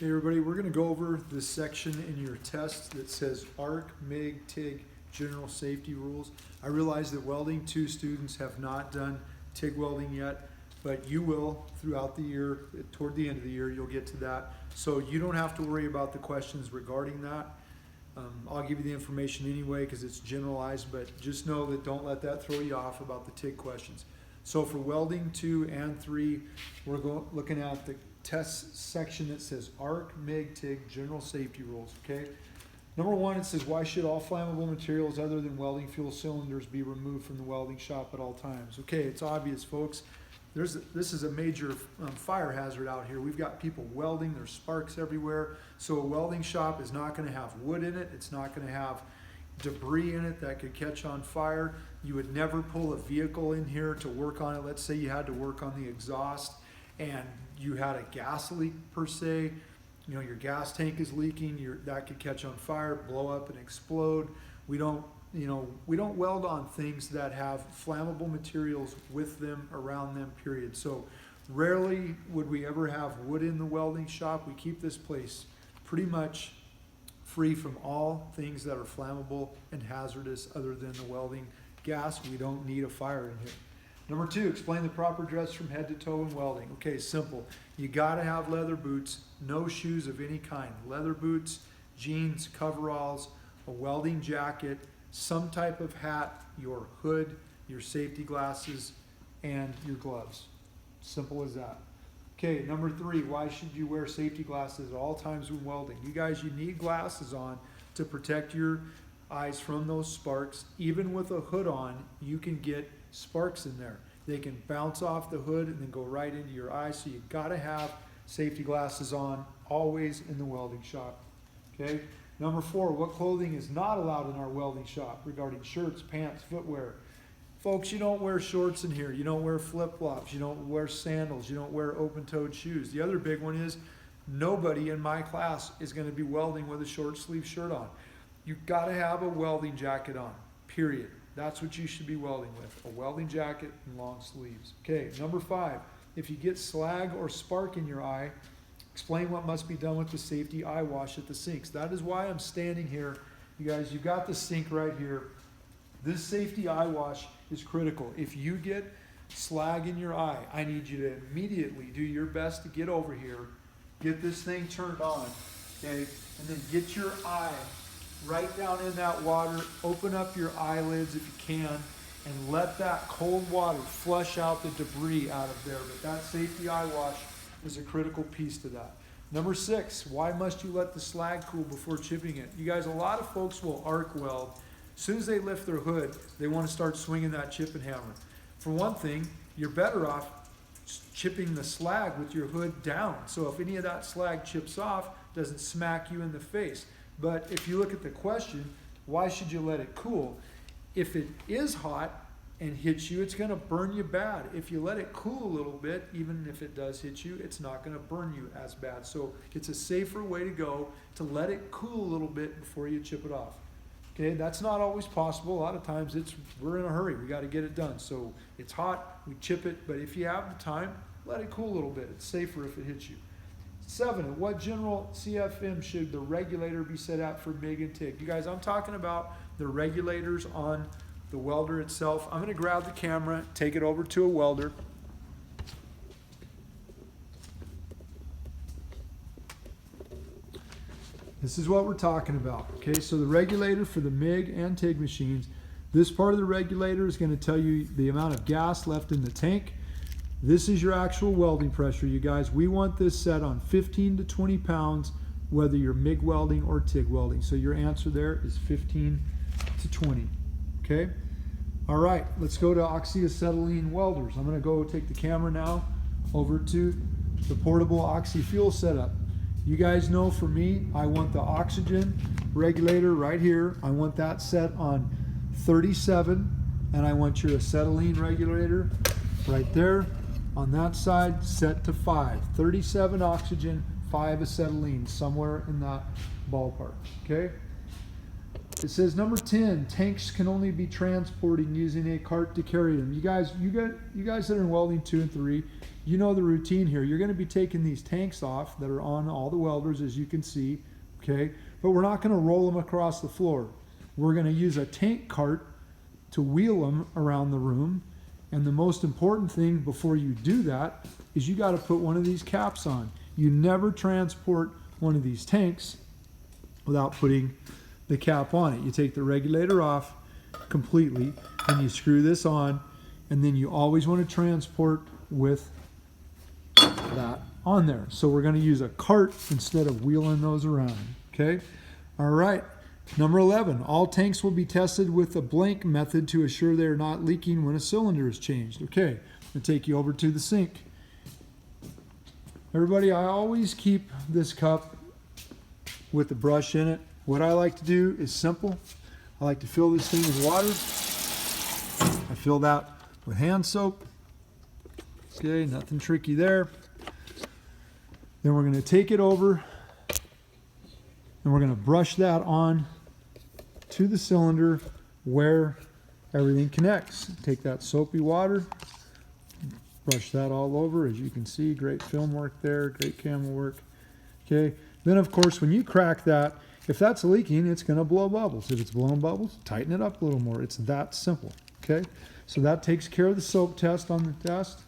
Okay, everybody, we're going to go over this section in your test that says ARC, MIG, TIG General Safety Rules. I realize that Welding 2 students have not done TIG welding yet, but you will throughout the year. Toward the end of the year, you'll get to that. So you don't have to worry about the questions regarding that. I'll give you the information anyway because it's generalized, but just know that don't let that throw you off about the TIG questions. So for Welding 2 and 3, we're looking at the test section that says ARC, MIG, TIG, General Safety Rules, okay? Number 1, it says, why should all flammable materials other than welding fuel cylinders be removed from the welding shop at all times? Okay, it's obvious, folks. This is a major fire hazard out here. We've got people welding, there's sparks everywhere. So a welding shop is not gonna have wood in it. It's not gonna have debris in it that could catch on fire. You would never pull a vehicle in here to work on it. Let's say you had to work on the exhaust and you had a gas leak per se, you know, your gas tank is leaking, that could catch on fire, blow up and explode. We don't weld on things that have flammable materials with them, around them, period. So rarely would we ever have wood in the welding shop. We keep this place pretty much free from all things that are flammable and hazardous other than the welding gas. We don't need a fire in here. Number 2, explain the proper dress from head to toe in welding. Okay, simple. You gotta have leather boots, no shoes of any kind. Leather boots, jeans, coveralls, a welding jacket, some type of hat, your hood, your safety glasses, and your gloves. Simple as that. Okay, number 3, why should you wear safety glasses at all times when welding? You guys, you need glasses on to protect your eyes from those sparks. Even with a hood on, you can get sparks in there. They can bounce off the hood and then go right into your eye. So you gotta have safety glasses on always in the welding shop. Okay. Number 4, what clothing is not allowed in our welding shop regarding shirts, pants, footwear? Folks, you don't wear shorts in here. You don't wear flip-flops. You don't wear sandals. You don't wear open-toed shoes. The other big one is nobody in my class is going to be welding with a short sleeve shirt on. You've got to have a welding jacket on, period. That's what you should be welding with, a welding jacket and long sleeves. Okay, number 5, if you get slag or spark in your eye, explain what must be done with the safety eye wash at the sinks. That is why I'm standing here. You guys, you've got the sink right here. This safety eye wash is critical. If you get slag in your eye, I need you to immediately do your best to get over here, get this thing turned on, okay, and then get your eye right down in that water, open up your eyelids if you can, and let that cold water flush out the debris out of there. But that safety eye wash is a critical piece to that. Number 6, why must you let the slag cool before chipping it? You guys, a lot of folks will arc weld. As soon as they lift their hood, they want to start swinging that chipping hammer. For one thing, you're better off chipping the slag with your hood down. So if any of that slag chips off, it doesn't smack you in the face. But if you look at the question, why should you let it cool? If it is hot and hits you, it's going to burn you bad. If you let it cool a little bit, even if it does hit you, it's not going to burn you as bad. So it's a safer way to go to let it cool a little bit before you chip it off. Okay, that's not always possible. A lot of times we're in a hurry. We got to get it done. So it's hot, we chip it, but if you have the time, let it cool a little bit. It's safer if it hits you. 7, at what general CFM should the regulator be set at for MIG and TIG? You guys, I'm talking about the regulators on the welder itself. I'm going to grab the camera, take it over to a welder. This is what we're talking about. Okay, so the regulator for the MIG and TIG machines, this part of the regulator is going to tell you the amount of gas left in the tank. This is your actual welding pressure, you guys. We want this set on 15 to 20 pounds, whether you're MIG welding or TIG welding. So your answer there is 15 to 20, okay? All right, let's go to oxyacetylene welders. I'm gonna go take the camera now over to the portable oxy fuel setup. You guys know for me, I want the oxygen regulator right here. I want that set on 37, and I want your acetylene regulator right there. On that side, set to 5. 37 oxygen, 5 acetylene, somewhere in that ballpark, okay? It says number 10, tanks can only be transported using a cart to carry them. You guys that are in welding 2 and 3, you know the routine here. You're going to be taking these tanks off that are on all the welders, as you can see, okay? But we're not going to roll them across the floor. We're going to use a tank cart to wheel them around the room. And the most important thing before you do that is you got to put one of these caps on. You never transport one of these tanks without putting the cap on it. You take the regulator off completely and you screw this on, and then you always want to transport with that on there. So we're going to use a cart instead of wheeling those around. Okay? All right. Number 11, all tanks will be tested with a blank method to assure they are not leaking when a cylinder is changed. Okay, I'm going to take you over to the sink. Everybody, I always keep this cup with the brush in it. What I like to do is simple. I like to fill this thing with water. I fill that with hand soap. Okay, nothing tricky there. Then we're going to take it over and we're going to brush that on to the cylinder where everything connects. Take that soapy water, brush that all over. As you can see, great film work there, great camera work. Okay, then of course when you crack that, if that's leaking, it's going to blow bubbles. If it's blowing bubbles, tighten it up a little more. It's that simple. Okay, so that takes care of the soap test on the test.